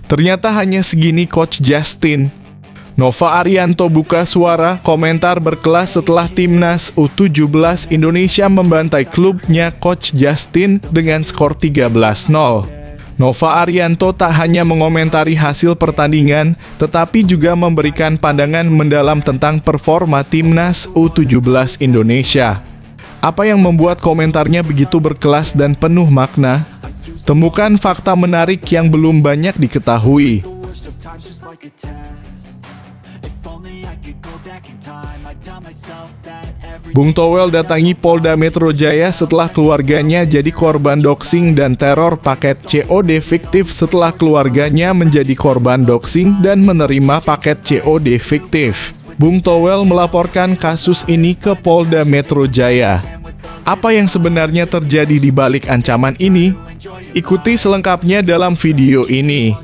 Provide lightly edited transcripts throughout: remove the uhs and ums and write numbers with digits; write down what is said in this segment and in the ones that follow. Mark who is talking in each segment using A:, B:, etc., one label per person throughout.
A: Ternyata hanya segini Coach Justin. Nova Arianto buka suara, komentar berkelas setelah timnas U17 Indonesia membantai klubnya Coach Justin dengan skor 13-0. Nova Arianto tak hanya mengomentari hasil pertandingan, tetapi juga memberikan pandangan mendalam tentang performa timnas U17 Indonesia. Apa yang membuat komentarnya begitu berkelas dan penuh makna? Temukan fakta menarik yang belum banyak diketahui. Bung Towel datangi Polda Metro Jaya setelah keluarganya jadi korban doxing dan teror. Paket COD fiktif setelah keluarganya menjadi korban doxing dan menerima paket COD fiktif. Bung Towel melaporkan kasus ini ke Polda Metro Jaya. Apa yang sebenarnya terjadi di balik ancaman ini? Ikuti selengkapnya dalam video ini.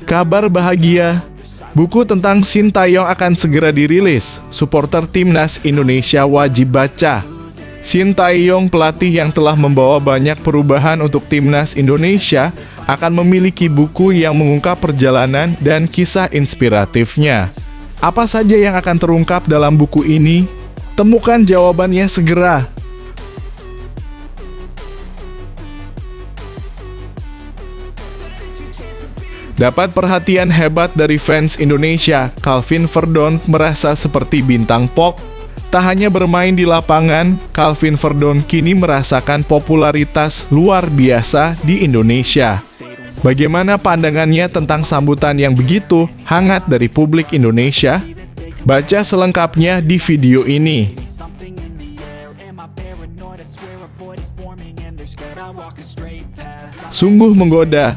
A: Kabar bahagia, buku tentang Sintayong akan segera dirilis. Supporter timnas Indonesia wajib baca. Sintayong, pelatih yang telah membawa banyak perubahan untuk timnas Indonesia, akan memiliki buku yang mengungkap perjalanan dan kisah inspiratifnya. Apa saja yang akan terungkap dalam buku ini? Temukan jawabannya segera. Dapat perhatian hebat dari fans Indonesia, Calvin Verdon merasa seperti bintang pop. Tak hanya bermain di lapangan, Calvin Verdon kini merasakan popularitas luar biasa di Indonesia. Bagaimana pandangannya tentang sambutan yang begitu hangat dari publik Indonesia? Baca selengkapnya di video ini. Sungguh menggoda.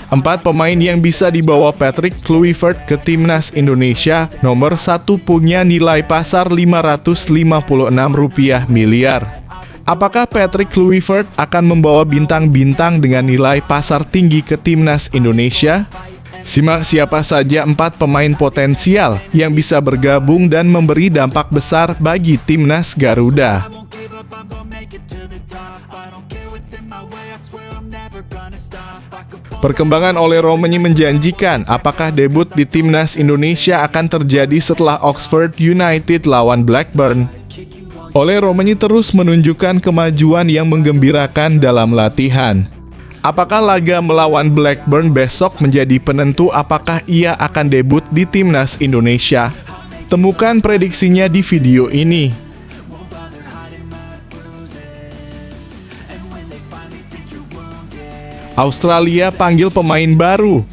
A: 4 pemain yang bisa dibawa Patrick Kluivert ke timnas Indonesia. Nomor 1 punya nilai pasar Rp556 miliar. Apakah Patrick Kluivert akan membawa bintang-bintang dengan nilai pasar tinggi ke timnas Indonesia? Simak siapa saja 4 pemain potensial yang bisa bergabung dan memberi dampak besar bagi timnas Garuda. Perkembangan Ole Romagnoli menjanjikan. Apakah debut di timnas Indonesia akan terjadi setelah Oxford United lawan Blackburn? Ole Romagnoli terus menunjukkan kemajuan yang menggembirakan dalam latihan. Apakah laga melawan Blackburn besok menjadi penentu apakah ia akan debut di timnas Indonesia? Temukan prediksinya di video ini. Australia panggil pemain baru.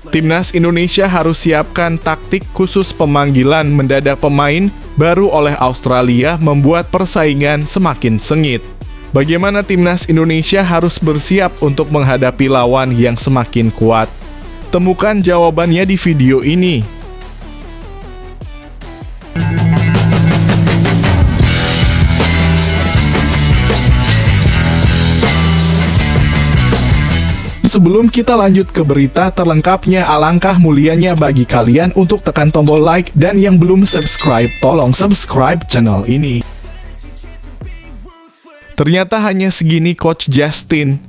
A: Timnas Indonesia harus siapkan taktik khusus pemanggilan mendadak pemain baru oleh Australia membuat persaingan semakin sengit. Bagaimana timnas Indonesia harus bersiap untuk menghadapi lawan yang semakin kuat? Temukan jawabannya di video ini. Sebelum kita lanjut ke berita terlengkapnya, alangkah mulianya bagi kalian untuk tekan tombol like dan yang belum subscribe, tolong subscribe channel ini. Ternyata hanya segini Coach Justin.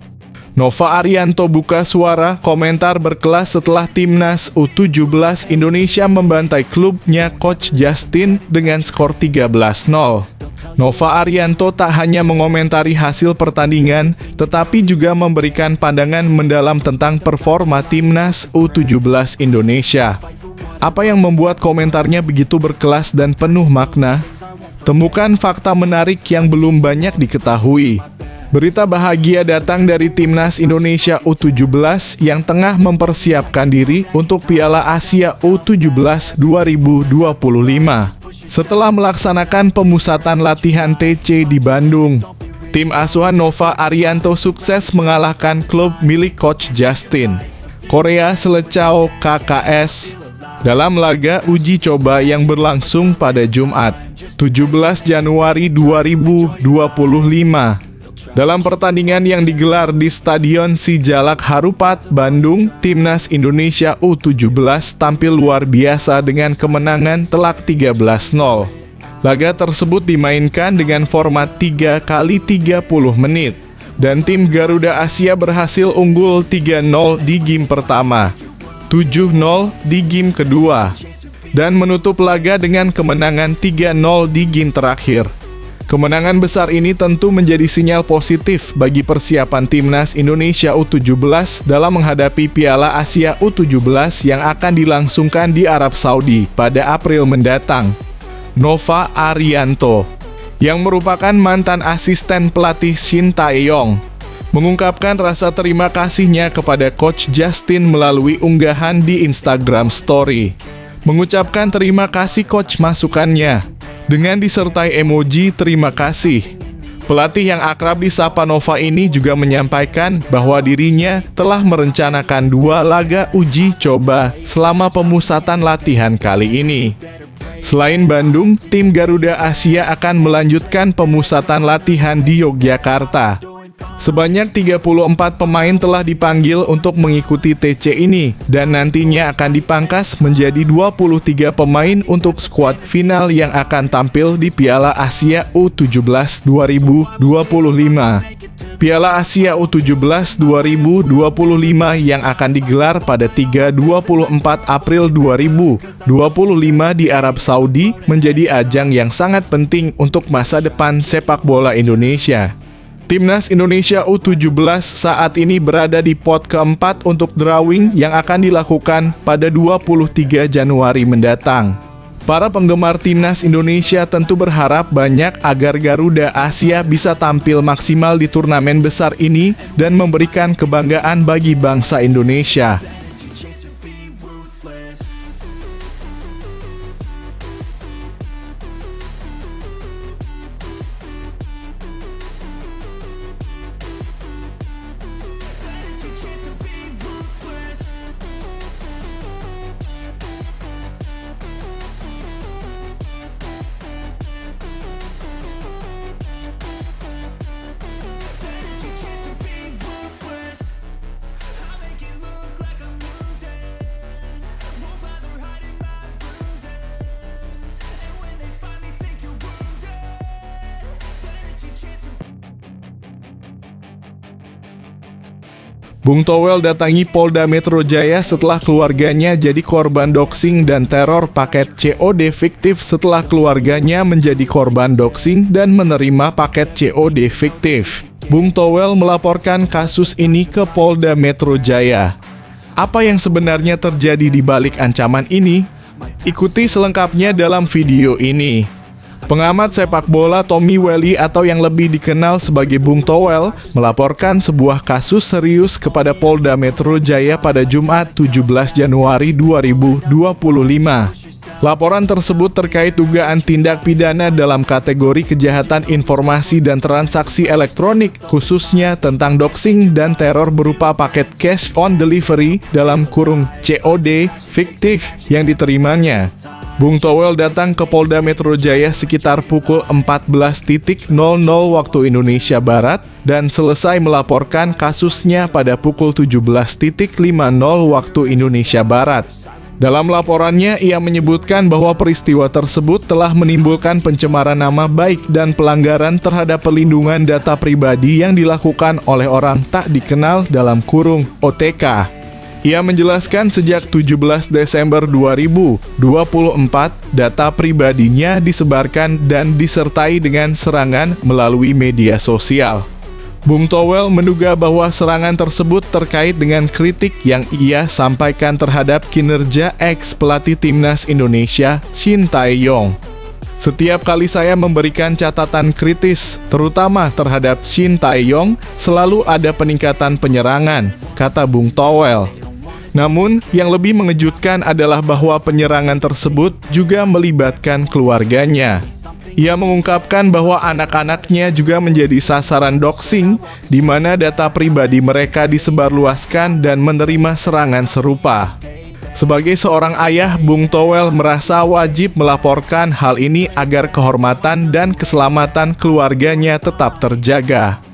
A: Nova Arianto buka suara, komentar berkelas setelah timnas U17 Indonesia membantai klubnya Coach Justin dengan skor 13-0. Nova Arianto tak hanya mengomentari hasil pertandingan, tetapi juga memberikan pandangan mendalam tentang performa timnas U17 Indonesia. Apa yang membuat komentarnya begitu berkelas dan penuh makna? Temukan fakta menarik yang belum banyak diketahui. Berita bahagia datang dari timnas Indonesia U17 yang tengah mempersiapkan diri untuk Piala Asia U17 2025. Setelah melaksanakan pemusatan latihan TC di Bandung, tim asuhan Nova Arianto sukses mengalahkan klub milik Coach Justin, Korea Selecao KKS, dalam laga uji coba yang berlangsung pada Jumat, 17 Januari 2025. Dalam pertandingan yang digelar di Stadion Sijalak Harupat, Bandung, timnas Indonesia U17 tampil luar biasa dengan kemenangan telak 13-0. Laga tersebut dimainkan dengan format 3 kali 30 menit. Dan tim Garuda Asia berhasil unggul 3-0 di game pertama, 7-0 di game kedua, dan menutup laga dengan kemenangan 3-0 di game terakhir. Kemenangan besar ini tentu menjadi sinyal positif bagi persiapan timnas Indonesia U17 dalam menghadapi Piala Asia U17 yang akan dilangsungkan di Arab Saudi pada April mendatang. Nova Arianto, yang merupakan mantan asisten pelatih Shin Tae-yong, mengungkapkan rasa terima kasihnya kepada Coach Justin melalui unggahan di Instagram Story. Mengucapkan terima kasih Coach masukannya, dengan disertai emoji terima kasih. Pelatih yang akrab disapa Nova ini juga menyampaikan bahwa dirinya telah merencanakan 2 laga uji coba selama pemusatan latihan kali ini. Selain Bandung, tim Garuda Asia akan melanjutkan pemusatan latihan di Yogyakarta. Sebanyak 34 pemain telah dipanggil untuk mengikuti TC ini, dan nantinya akan dipangkas menjadi 23 pemain untuk skuad final yang akan tampil di Piala Asia U17 2025. Piala Asia U17 2025 yang akan digelar pada 3-24 April 2025 di Arab Saudi menjadi ajang yang sangat penting untuk masa depan sepak bola Indonesia. Timnas Indonesia U17 saat ini berada di pot keempat untuk drawing yang akan dilakukan pada 23 Januari mendatang. Para penggemar Timnas Indonesia tentu berharap banyak agar Garuda Asia bisa tampil maksimal di turnamen besar ini dan memberikan kebanggaan bagi bangsa Indonesia. Bung Towel datangi Polda Metro Jaya setelah keluarganya jadi korban doxing dan teror paket COD fiktif setelah keluarganya menjadi korban doxing dan menerima paket COD fiktif. Bung Towel melaporkan kasus ini ke Polda Metro Jaya. Apa yang sebenarnya terjadi di balik ancaman ini? Ikuti selengkapnya dalam video ini. Pengamat sepak bola Tommy Welly atau yang lebih dikenal sebagai Bung Towel melaporkan sebuah kasus serius kepada Polda Metro Jaya pada Jumat 17 Januari 2025. Laporan tersebut terkait dugaan tindak pidana dalam kategori kejahatan informasi dan transaksi elektronik, khususnya tentang doxing dan teror berupa paket cash on delivery dalam kurung COD fiktif yang diterimanya. Bung Towel datang ke Polda Metro Jaya sekitar pukul 14.00 waktu Indonesia Barat dan selesai melaporkan kasusnya pada pukul 17.50 waktu Indonesia Barat. Dalam laporannya, ia menyebutkan bahwa peristiwa tersebut telah menimbulkan pencemaran nama baik dan pelanggaran terhadap perlindungan data pribadi yang dilakukan oleh orang tak dikenal dalam kurung OTK. Ia menjelaskan sejak 17 Desember 2024, data pribadinya disebarkan dan disertai dengan serangan melalui media sosial. Bung Towel menduga bahwa serangan tersebut terkait dengan kritik yang ia sampaikan terhadap kinerja ex-pelatih Timnas Indonesia, Shin Tae-yong. Setiap kali saya memberikan catatan kritis, terutama terhadap Shin Tae-yong, selalu ada peningkatan penyerangan, kata Bung Towel. Namun, yang lebih mengejutkan adalah bahwa penyerangan tersebut juga melibatkan keluarganya. Ia mengungkapkan bahwa anak-anaknya juga menjadi sasaran doxing, di mana data pribadi mereka disebarluaskan dan menerima serangan serupa. Sebagai seorang ayah, Bung Towel merasa wajib melaporkan hal ini agar kehormatan dan keselamatan keluarganya tetap terjaga.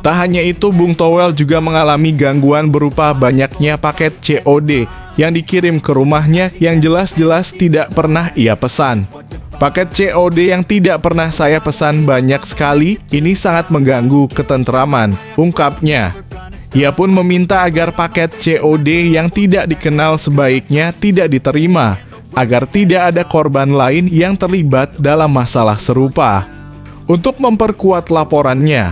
A: Tak hanya itu, Bung Towel juga mengalami gangguan berupa banyaknya paket COD yang dikirim ke rumahnya yang jelas-jelas tidak pernah ia pesan. Paket COD yang tidak pernah saya pesan banyak sekali, ini sangat mengganggu ketentraman, ungkapnya. Ia pun meminta agar paket COD yang tidak dikenal sebaiknya tidak diterima, agar tidak ada korban lain yang terlibat dalam masalah serupa. Untuk memperkuat laporannya,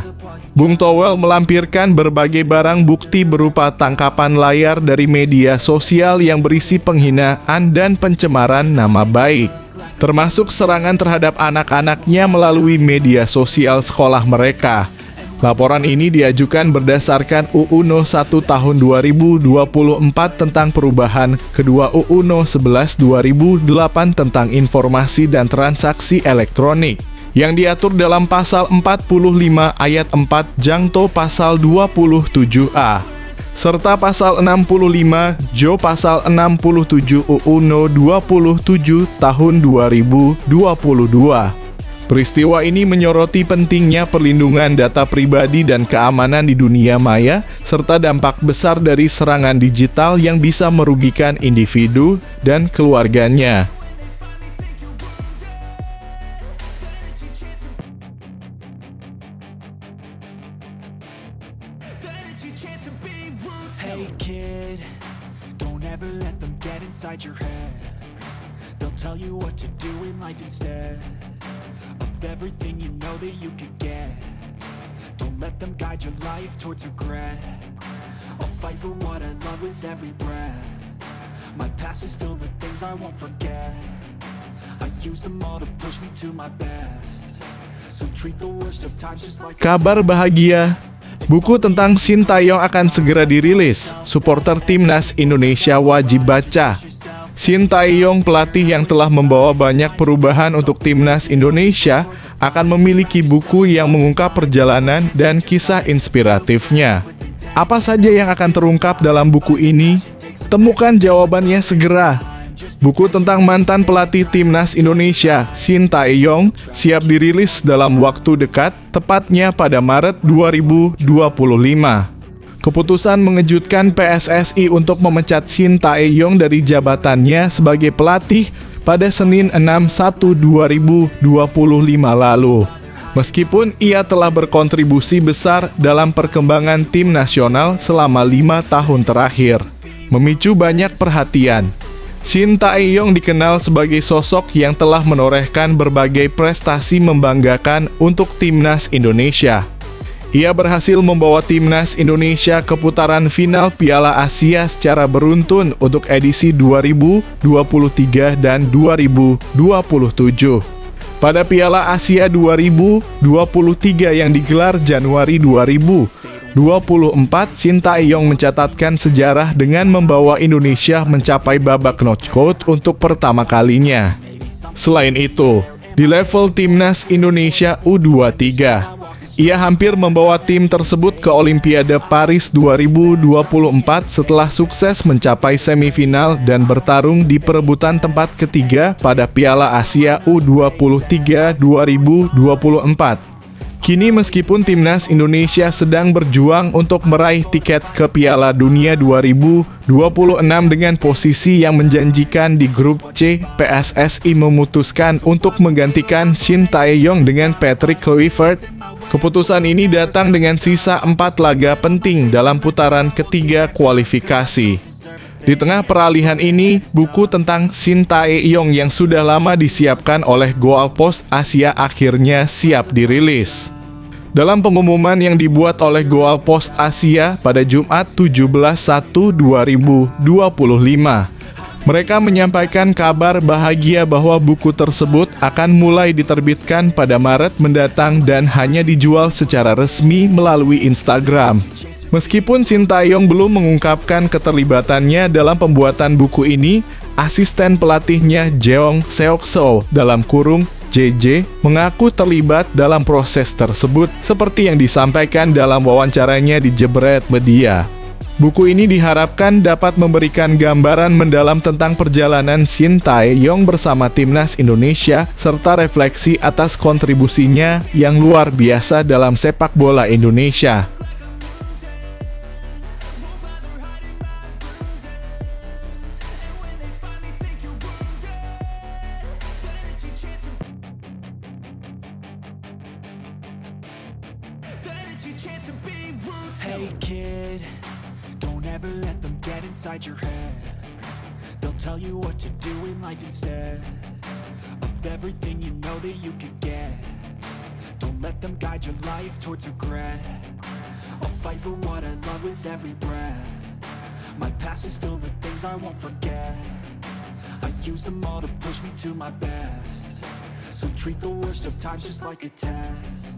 A: Bung Towel melampirkan berbagai barang bukti berupa tangkapan layar dari media sosial yang berisi penghinaan dan pencemaran nama baik, termasuk serangan terhadap anak-anaknya melalui media sosial sekolah mereka. Laporan ini diajukan berdasarkan UU No. 1 Tahun 2024 tentang perubahan kedua UU No. 11 2008 tentang informasi dan transaksi elektronik, yang diatur dalam pasal 45 ayat 4 jangto pasal 27A, serta pasal 65 Jo pasal 67 UU No. 27 Tahun 2022. Peristiwa ini menyoroti pentingnya perlindungan data pribadi dan keamanan di dunia maya, serta dampak besar dari serangan digital yang bisa merugikan individu dan keluarganya.
B: Hey kid, don't ever let them get inside your head. They'll tell you what to do in life instead of everything you know that you could get. Don't let them guide your life towards regret. I'll fight for what I love with every breath. My past is filled with things I won't forget. I use them all to push me to my best. So treat the worst of times just like
A: Kabar bahagia, buku tentang Sintayong akan segera dirilis. Supporter Timnas Indonesia wajib baca. Sintayong, pelatih yang telah membawa banyak perubahan untuk Timnas Indonesia, akan memiliki buku yang mengungkap perjalanan dan kisah inspiratifnya. Apa saja yang akan terungkap dalam buku ini? Temukan jawabannya segera. Buku tentang mantan pelatih Timnas Indonesia, Sintayong, siap dirilis dalam waktu dekat, tepatnya pada Maret 2025. Keputusan mengejutkan PSSI untuk memecat Sintayong dari jabatannya sebagai pelatih pada Senin 6/1/2025 lalu. Meskipun ia telah berkontribusi besar dalam perkembangan tim nasional selama 5 tahun terakhir, memicu banyak perhatian. Sintayong dikenal sebagai sosok yang telah menorehkan berbagai prestasi membanggakan untuk Timnas Indonesia. Ia berhasil membawa Timnas Indonesia ke putaran final Piala Asia secara beruntun untuk edisi 2023 dan 2027. Pada Piala Asia 2023 yang digelar Januari 2024, Sintayong mencatatkan sejarah dengan membawa Indonesia mencapai babak knockout untuk pertama kalinya. Selain itu, di level Timnas Indonesia U23, ia hampir membawa tim tersebut ke Olimpiade Paris 2024 setelah sukses mencapai semifinal dan bertarung di perebutan tempat ketiga pada Piala Asia U23 2024. Kini meskipun Timnas Indonesia sedang berjuang untuk meraih tiket ke Piala Dunia 2026 dengan posisi yang menjanjikan di grup C, PSSI memutuskan untuk menggantikan Sintayong dengan Patrick Kluivert. Keputusan ini datang dengan sisa 4 laga penting dalam putaran ketiga kualifikasi. Di tengah peralihan ini, buku tentang Sintayong yang sudah lama disiapkan oleh Goalpost Asia akhirnya siap dirilis. Dalam pengumuman yang dibuat oleh Goalpost Asia pada Jumat 17/1/2025, mereka menyampaikan kabar bahagia bahwa buku tersebut akan mulai diterbitkan pada Maret mendatang dan hanya dijual secara resmi melalui Instagram. Meskipun Sintayong belum mengungkapkan keterlibatannya dalam pembuatan buku ini, asisten pelatihnya Jeong Seok-seo dalam kurung JJ mengaku terlibat dalam proses tersebut seperti yang disampaikan dalam wawancaranya di Jebret Media. Buku ini diharapkan dapat memberikan gambaran mendalam tentang perjalanan Sintayong bersama Timnas Indonesia serta refleksi atas kontribusinya yang luar biasa dalam sepak bola Indonesia.
B: chasing Hey kid, don't ever let them get inside your head. They'll tell you what to do in life instead of everything you know that you could get. Don't let them guide your life towards regret. I'll fight for what I love with every breath. My past is filled with things I won't forget. I use them all to push me to my best. So treat the worst of times just like a test.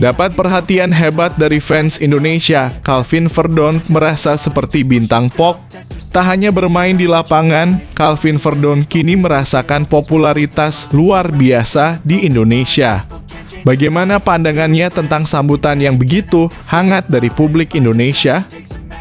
A: Dapat perhatian hebat dari fans Indonesia, Calvin Verdonk merasa seperti bintang pop. Tak hanya bermain di lapangan, Calvin Verdonk kini merasakan popularitas luar biasa di Indonesia. Bagaimana pandangannya tentang sambutan yang begitu hangat dari publik Indonesia?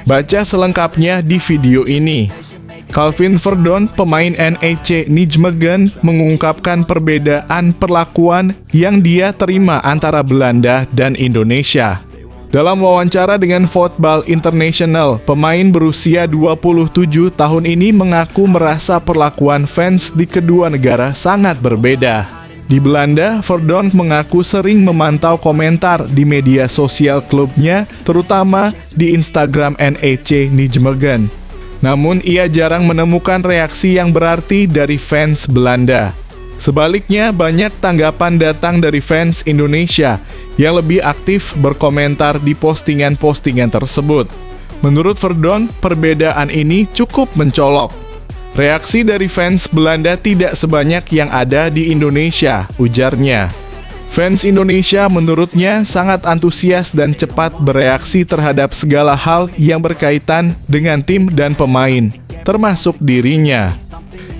A: Baca selengkapnya di video ini. Calvin Verdonk, pemain NEC Nijmegen, mengungkapkan perbedaan perlakuan yang dia terima antara Belanda dan Indonesia. Dalam wawancara dengan Voetbal International, pemain berusia 27 tahun ini mengaku merasa perlakuan fans di kedua negara sangat berbeda. Di Belanda, Verdonk mengaku sering memantau komentar di media sosial klubnya, terutama di Instagram NEC Nijmegen. Namun, ia jarang menemukan reaksi yang berarti dari fans Belanda. Sebaliknya, banyak tanggapan datang dari fans Indonesia yang lebih aktif berkomentar di postingan-postingan tersebut. Menurut Verdonk, perbedaan ini cukup mencolok. Reaksi dari fans Belanda tidak sebanyak yang ada di Indonesia, ujarnya. Fans Indonesia menurutnya sangat antusias dan cepat bereaksi terhadap segala hal yang berkaitan dengan tim dan pemain, termasuk dirinya.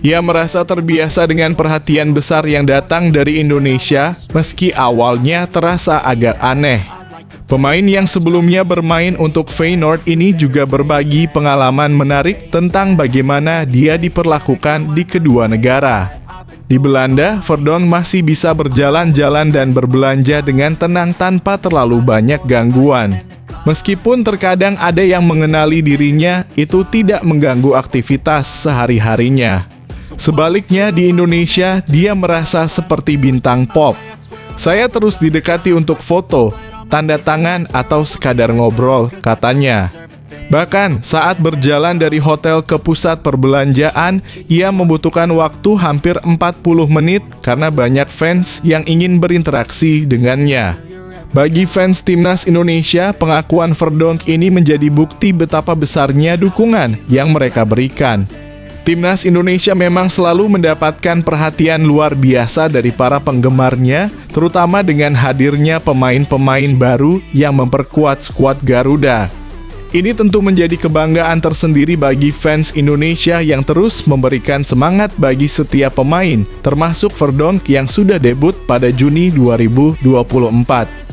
A: Ia merasa terbiasa dengan perhatian besar yang datang dari Indonesia, meski awalnya terasa agak aneh. Pemain yang sebelumnya bermain untuk Feyenoord ini juga berbagi pengalaman menarik tentang bagaimana dia diperlakukan di kedua negara. Di Belanda, Verdonk masih bisa berjalan-jalan dan berbelanja dengan tenang tanpa terlalu banyak gangguan. Meskipun terkadang ada yang mengenali dirinya, itu tidak mengganggu aktivitas sehari-harinya. Sebaliknya, di Indonesia, dia merasa seperti bintang pop. Saya terus didekati untuk foto, tanda tangan, atau sekadar ngobrol, katanya. Bahkan, saat berjalan dari hotel ke pusat perbelanjaan, ia membutuhkan waktu hampir 40 menit karena banyak fans yang ingin berinteraksi dengannya. Bagi fans Timnas Indonesia, pengakuan Verdonk ini menjadi bukti betapa besarnya dukungan yang mereka berikan. Timnas Indonesia memang selalu mendapatkan perhatian luar biasa dari para penggemarnya, terutama dengan hadirnya pemain-pemain baru yang memperkuat skuad Garuda. Ini tentu menjadi kebanggaan tersendiri bagi fans Indonesia yang terus memberikan semangat bagi setiap pemain, termasuk Verdonk yang sudah debut pada Juni 2024.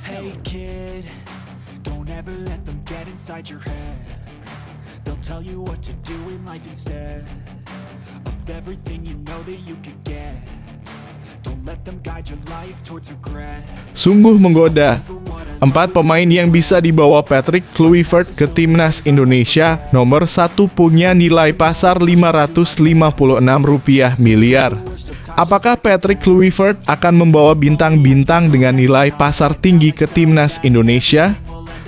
B: Hey kid, don't ever let them get inside your head. They'll tell you what to do in life instead of everything you know that you could get. Don't let them guide your life towards regret.
A: Sungguh menggoda. 4 pemain yang bisa dibawa Patrick Kluivert ke Timnas Indonesia, nomor 1 punya nilai pasar Rp556 miliar. Apakah Patrick Kluivert akan membawa bintang-bintang dengan nilai pasar tinggi ke Timnas Indonesia?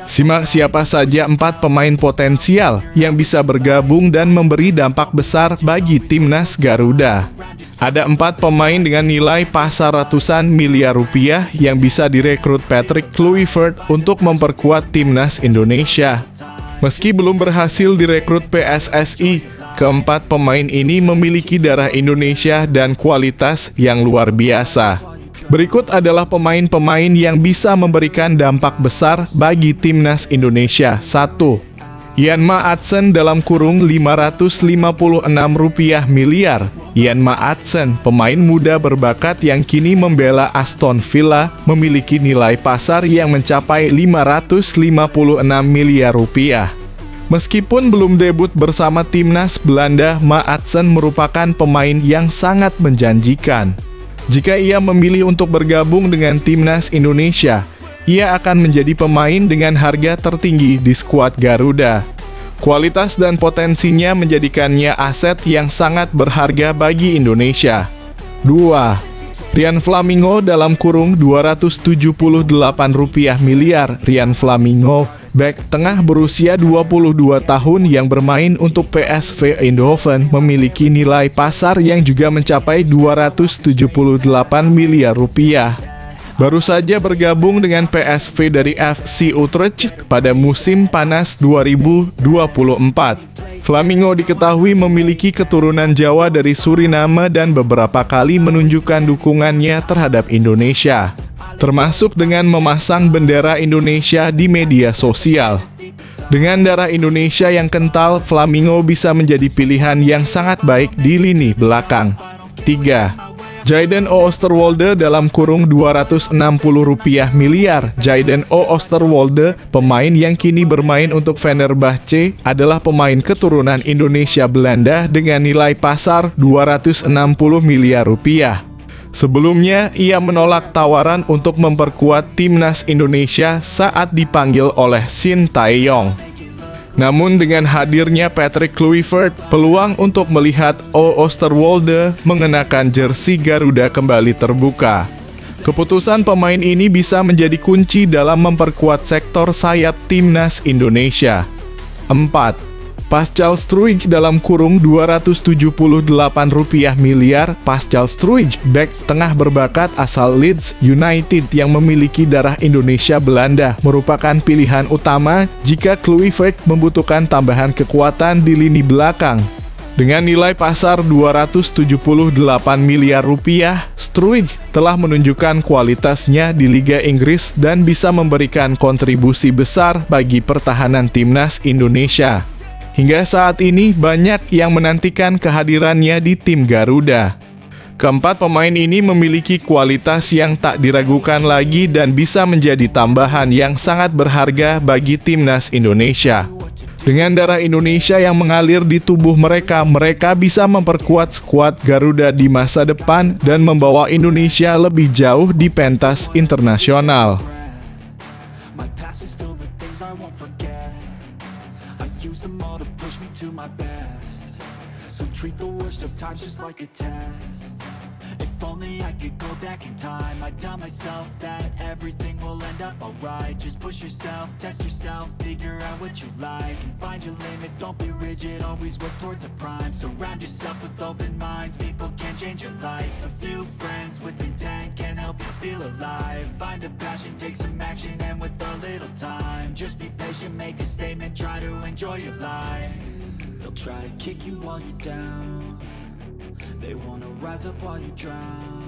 A: Simak siapa saja 4 pemain potensial yang bisa bergabung dan memberi dampak besar bagi Timnas Garuda. Ada 4 pemain dengan nilai pasar ratusan miliar rupiah yang bisa direkrut Patrick Kluivert untuk memperkuat Timnas Indonesia. Meski belum berhasil direkrut PSSI, keempat pemain ini memiliki darah Indonesia dan kualitas yang luar biasa. Berikut adalah pemain-pemain yang bisa memberikan dampak besar bagi Timnas Indonesia. 1. Ian Maatsen dalam kurung Rp556 miliar. Ian Maatsen, pemain muda berbakat yang kini membela Aston Villa, memiliki nilai pasar yang mencapai Rp556 miliar. Meskipun belum debut bersama timnas Belanda, Maatsen merupakan pemain yang sangat menjanjikan. Jika ia memilih untuk bergabung dengan timnas Indonesia, ia akan menjadi pemain dengan harga tertinggi di skuad Garuda. Kualitas dan potensinya menjadikannya aset yang sangat berharga bagi Indonesia. 2. Ryan Flamingo dalam kurung Rp278 miliar. Ryan Flamingo, bek tengah berusia 22 tahun yang bermain untuk PSV Eindhoven, memiliki nilai pasar yang juga mencapai Rp278 miliar. Baru saja bergabung dengan PSV dari FC Utrecht pada musim panas 2024. Flamingo diketahui memiliki keturunan Jawa dari Suriname dan beberapa kali menunjukkan dukungannya terhadap Indonesia, termasuk dengan memasang bendera Indonesia di media sosial. Dengan darah Indonesia yang kental, Flamingo bisa menjadi pilihan yang sangat baik di lini belakang. 3. Jayden Oosterwolde dalam kurung Rp260 miliar. Jayden Oosterwolde, pemain yang kini bermain untuk Fenerbahce, adalah pemain keturunan Indonesia Belanda dengan nilai pasar Rp260 miliar. Sebelumnya, ia menolak tawaran untuk memperkuat timnas Indonesia saat dipanggil oleh Shin Tae-yong. Namun dengan hadirnya Patrick Kluivert, peluang untuk melihat Oosterwolde mengenakan jersey Garuda kembali terbuka. Keputusan pemain ini bisa menjadi kunci dalam memperkuat sektor sayap timnas Indonesia. 4. Pascal Struijk dalam kurung Rp278 miliar. Pascal Struijk, bek tengah berbakat asal Leeds United yang memiliki darah Indonesia Belanda, merupakan pilihan utama jika Kluivert membutuhkan tambahan kekuatan di lini belakang. Dengan nilai pasar Rp278 miliar, Struijk telah menunjukkan kualitasnya di Liga Inggris dan bisa memberikan kontribusi besar bagi pertahanan timnas Indonesia. Hingga saat ini, banyak yang menantikan kehadirannya di tim Garuda. Keempat pemain ini memiliki kualitas yang tak diragukan lagi dan bisa menjadi tambahan yang sangat berharga bagi timnas Indonesia. Dengan darah Indonesia yang mengalir di tubuh mereka, mereka bisa memperkuat skuad Garuda di masa depan dan membawa Indonesia lebih jauh di pentas internasional.
B: Use them all to push me to my best. So treat the worst of times just like a test. If only I could go back in time, I'd tell myself that everything will end up alright. Just push yourself, test yourself, figure out what you like, and find your limits, don't be rigid, always work towards a prime. Surround yourself with open minds, people can change your life. A few friends with intent can help you feel alive. Find a passion, take some action, and with a little time, just be patient, make a statement, try to enjoy your life. They'll try to kick you while you're down. They wanna rise up while you drown.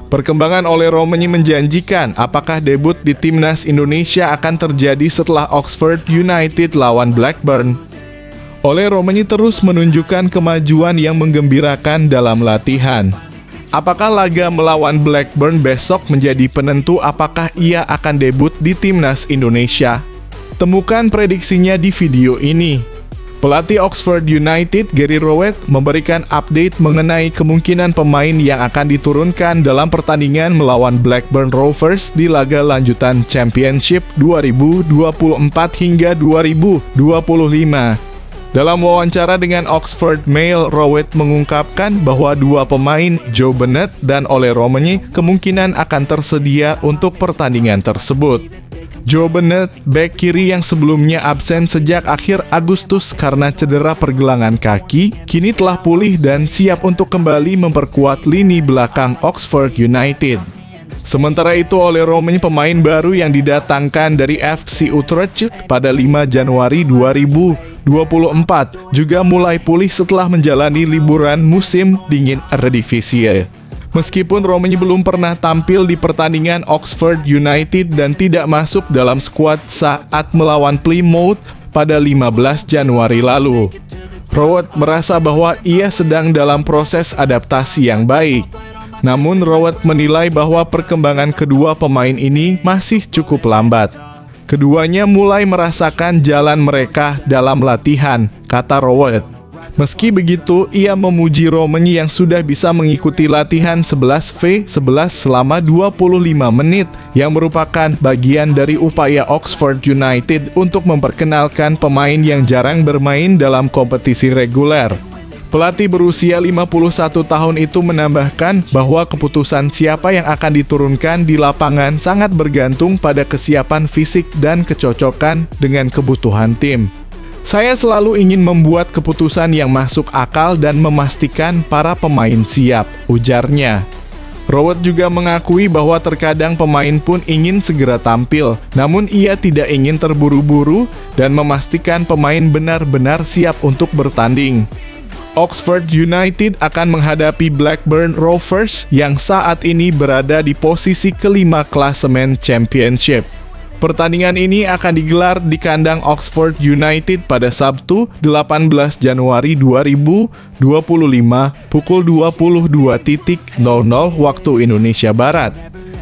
A: Perkembangan Ole Roemeny menjanjikan. Apakah debut di timnas Indonesia akan terjadi setelah Oxford United lawan Blackburn? Ole Roemeny terus menunjukkan kemajuan yang menggembirakan dalam latihan. Apakah laga melawan Blackburn besok menjadi penentu apakah ia akan debut di timnas Indonesia? Temukan prediksinya di video ini. Pelatih Oxford United, Gary Rowett, memberikan update mengenai kemungkinan pemain yang akan diturunkan dalam pertandingan melawan Blackburn Rovers di laga lanjutan Championship 2024 hingga 2025. Dalam wawancara dengan Oxford Mail, Rowett mengungkapkan bahwa dua pemain, Joe Bennett dan Ole Roemeny, kemungkinan akan tersedia untuk pertandingan tersebut. Joe Bennett, bek kiri yang sebelumnya absen sejak akhir Agustus karena cedera pergelangan kaki, kini telah pulih dan siap untuk kembali memperkuat lini belakang Oxford United. Sementara itu, Ole Roemeny, pemain baru yang didatangkan dari FC Utrecht pada 5 Januari 2024, juga mulai pulih setelah menjalani liburan musim dingin Eredivisie. Meskipun Roemeny belum pernah tampil di pertandingan Oxford United dan tidak masuk dalam skuad saat melawan Plymouth, pada 15 Januari lalu. Rowett merasa bahwa ia sedang dalam proses adaptasi yang baik. Namun Rowett menilai bahwa perkembangan kedua pemain ini masih cukup lambat. Keduanya mulai merasakan jalan mereka dalam latihan, kata Rowett. Meski begitu, ia memuji Romani yang sudah bisa mengikuti latihan 11v11 selama 25 menit, yang merupakan bagian dari upaya Oxford United untuk memperkenalkan pemain yang jarang bermain dalam kompetisi reguler. Pelatih berusia 51 tahun itu menambahkan bahwa keputusan siapa yang akan diturunkan di lapangan sangat bergantung pada kesiapan fisik dan kecocokan dengan kebutuhan tim. Saya selalu ingin membuat keputusan yang masuk akal dan memastikan para pemain siap, ujarnya. Rowett juga mengakui bahwa terkadang pemain pun ingin segera tampil, namun ia tidak ingin terburu-buru dan memastikan pemain benar-benar siap untuk bertanding. Oxford United akan menghadapi Blackburn Rovers yang saat ini berada di posisi kelima klasemen Championship. Pertandingan ini akan digelar di kandang Oxford United pada Sabtu 18 Januari 2025 pukul 22.00 waktu Indonesia Barat.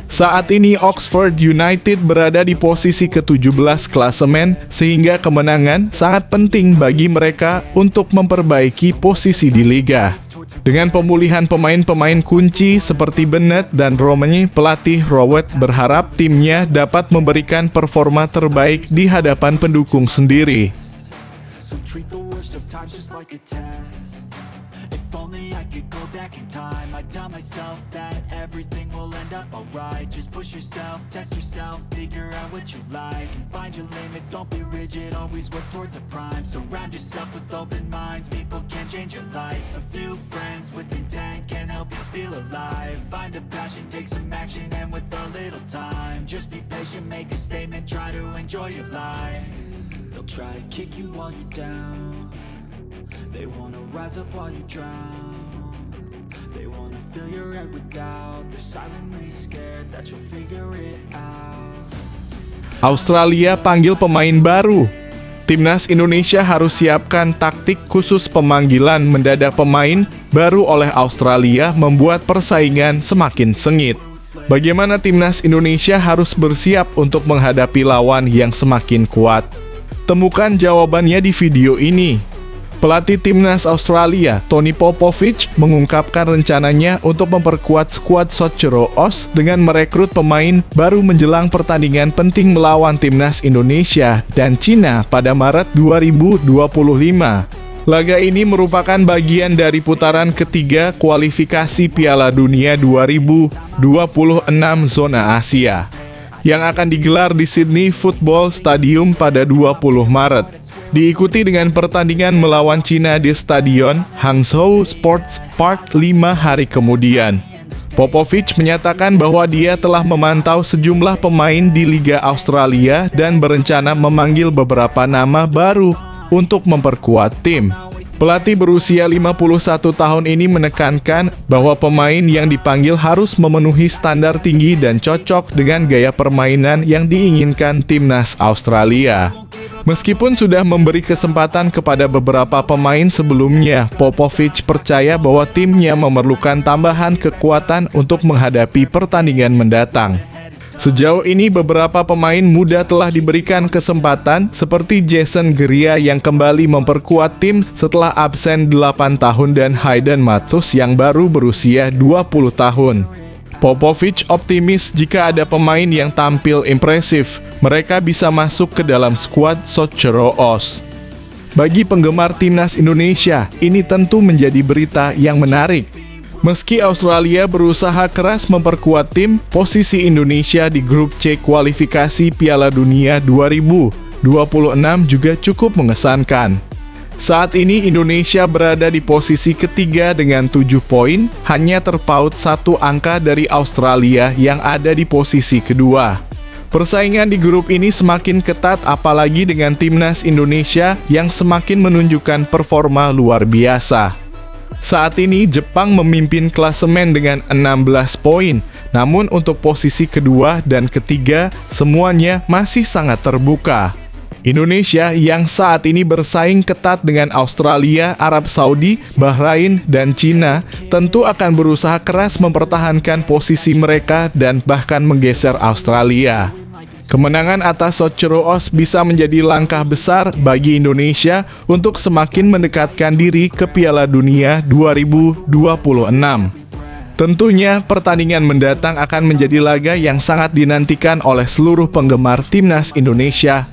A: Saat ini Oxford United berada di posisi ke-17 klasemen sehingga kemenangan sangat penting bagi mereka untuk memperbaiki posisi di liga. Dengan pemulihan pemain-pemain kunci seperti Bennett dan Romani, pelatih Rowett berharap timnya dapat memberikan performa terbaik di hadapan pendukung sendiri.
B: If only I could go back in time, I'd tell myself that everything will end up alright. Just push yourself, test yourself, figure out what you like, and find your limits, don't be rigid, always work towards a prime. Surround yourself with open minds, people can change your life. A few friends with intent can help you feel alive. Find a passion, take some action, and with a little time, just be patient, make a statement, try to enjoy your life. They'll try to kick you while you're down, they wanna rise up while you drown. They wanna fill your head with doubt. They're silently scared that you'll figure it out.
A: Australia panggil pemain baru. Timnas Indonesia harus siapkan taktik khusus pemanggilan mendadak pemain baru oleh Australia membuat persaingan semakin sengit. Bagaimana Timnas Indonesia harus bersiap untuk menghadapi lawan yang semakin kuat? Temukan jawabannya di video ini. Pelatih Timnas Australia, Tony Popovic, mengungkapkan rencananya untuk memperkuat skuad Socceroos dengan merekrut pemain baru menjelang pertandingan penting melawan Timnas Indonesia dan Cina pada Maret 2025. Laga ini merupakan bagian dari putaran ketiga kualifikasi Piala Dunia 2026 zona Asia, yang akan digelar di Sydney Football Stadium pada 20 Maret. Diikuti dengan pertandingan melawan Cina di Stadion Hangzhou Sports Park 5 hari kemudian. Popovic menyatakan bahwa dia telah memantau sejumlah pemain di Liga Australia dan berencana memanggil beberapa nama baru untuk memperkuat tim. Pelatih berusia 51 tahun ini menekankan bahwa pemain yang dipanggil harus memenuhi standar tinggi dan cocok dengan gaya permainan yang diinginkan Timnas Australia. Meskipun sudah memberi kesempatan kepada beberapa pemain sebelumnya, Popovic percaya bahwa timnya memerlukan tambahan kekuatan untuk menghadapi pertandingan mendatang. Sejauh ini beberapa pemain muda telah diberikan kesempatan seperti Jason Geria yang kembali memperkuat tim setelah absen 8 tahun dan Hayden Mathews yang baru berusia 20 tahun. Popovic optimis jika ada pemain yang tampil impresif, mereka bisa masuk ke dalam skuad Socceroos. Bagi penggemar Timnas Indonesia, ini tentu menjadi berita yang menarik. Meski Australia berusaha keras memperkuat tim, posisi Indonesia di grup C kualifikasi Piala Dunia 2026 juga cukup mengesankan. Saat ini Indonesia berada di posisi ketiga dengan 7 poin, hanya terpaut 1 angka dari Australia yang ada di posisi kedua. Persaingan di grup ini semakin ketat apalagi dengan Timnas Indonesia yang semakin menunjukkan performa luar biasa. Saat ini Jepang memimpin klasemen dengan 16 poin, namun untuk posisi kedua dan ketiga semuanya masih sangat terbuka. Indonesia yang saat ini bersaing ketat dengan Australia, Arab Saudi, Bahrain, dan Cina tentu akan berusaha keras mempertahankan posisi mereka dan bahkan menggeser Australia. Kemenangan atas Socheroos bisa menjadi langkah besar bagi Indonesia untuk semakin mendekatkan diri ke Piala Dunia 2026. Tentunya pertandingan mendatang akan menjadi laga yang sangat dinantikan oleh seluruh penggemar timnas Indonesia